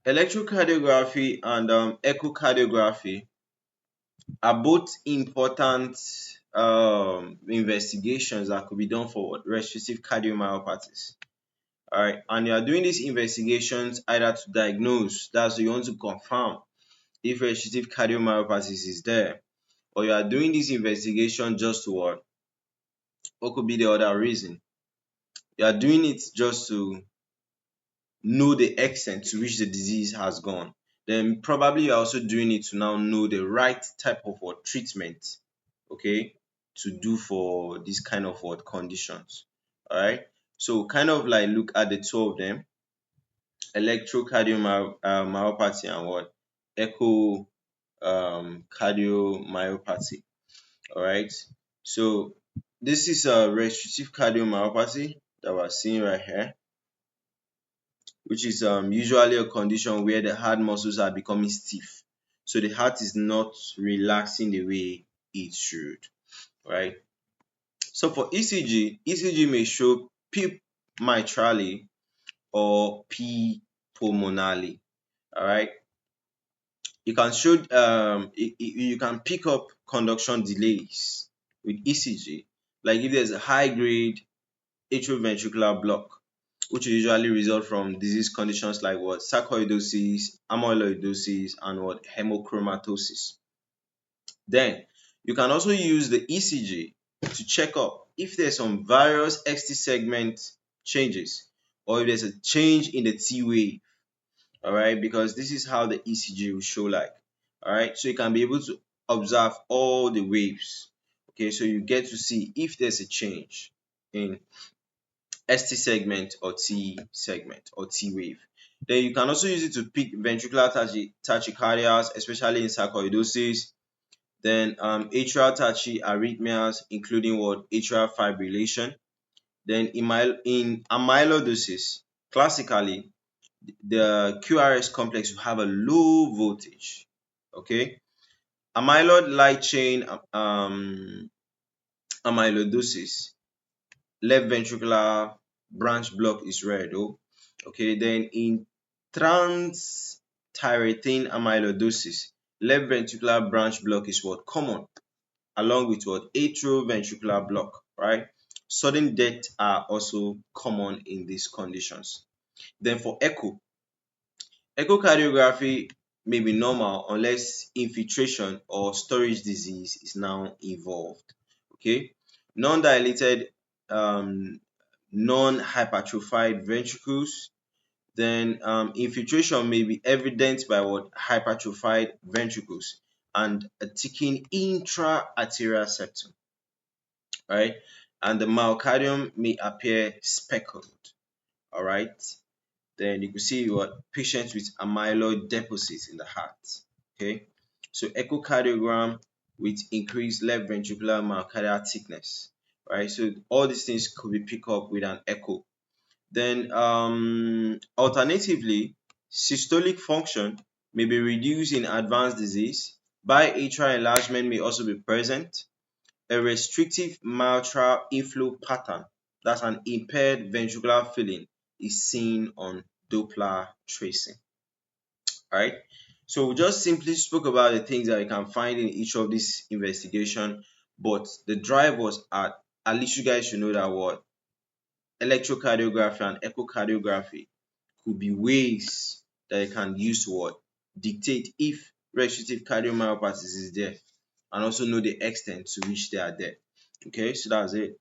Electrocardiography and echocardiography are both important investigations that could be done for restrictive cardiomyopathies. All right, and you are doing these investigations either to diagnose, that's you want to confirm if restrictive cardiomyopathy is there, or you are doing this investigation just to what could be the other reason? You are doing it just to know the extent to which the disease has gone. Then probably you're also doing it to now know the right type of treatment, okay, to do for this kind of conditions. All right. So kind of like look at the two of them, electrocardiomyopathy and echo cardiomyopathy. All right. So this is a restrictive cardiomyopathy that we're seeing right here, which is usually a condition where the heart muscles are becoming stiff. So the heart is not relaxing the way it should, right? So for ECG, ECG may show P mitrally or P pulmonally, all right? You can show you can pick up conduction delays with ECG, like if there's a high grade atrioventricular block, which will usually result from disease conditions like sarcoidosis, amyloidosis, and hemochromatosis. Then you can also use the ECG to check up if there's some various XT segment changes or if there's a change in the T wave. All right, because this is how the ECG will show like. All right, so you can be able to observe all the waves. Okay, so you get to see if there's a change in ST segment or T segment or T wave. Then you can also use it to pick ventricular tachycardias, especially in sarcoidosis. Then atrial arrhythmias, including atrial fibrillation. Then in amyloidosis, classically, the QRS complex will have a low voltage. Okay, amyloid light chain amyloidosis, left ventricular branch block is red. Okay, then in transthyretin amyloidosis, left ventricular branch block is common, along with atrioventricular block, right? Sudden death are also common in these conditions. Then for echocardiography may be normal unless infiltration or storage disease is now involved. Okay, non-dilated non-hypertrophied ventricles, then infiltration may be evident by hypertrophied ventricles and a thickened intra-arterial septum, right? And the myocardium may appear speckled, all right? Then you can see patients with amyloid deposits in the heart, okay? So echocardiogram with increased left ventricular myocardial thickness, right? So all these things could be picked up with an echo. Then alternatively, systolic function may be reduced in advanced disease. Biatrial enlargement may also be present. A restrictive mitral inflow pattern, that's an impaired ventricular filling, is seen on Doppler tracing. All right. So we just simply spoke about the things that you can find in each of these investigation, but the drive was at least you guys should know that electrocardiography and echocardiography could be ways that you can use to dictate if restrictive cardiomyopathy is there and also know the extent to which they are there. Okay, so that's it.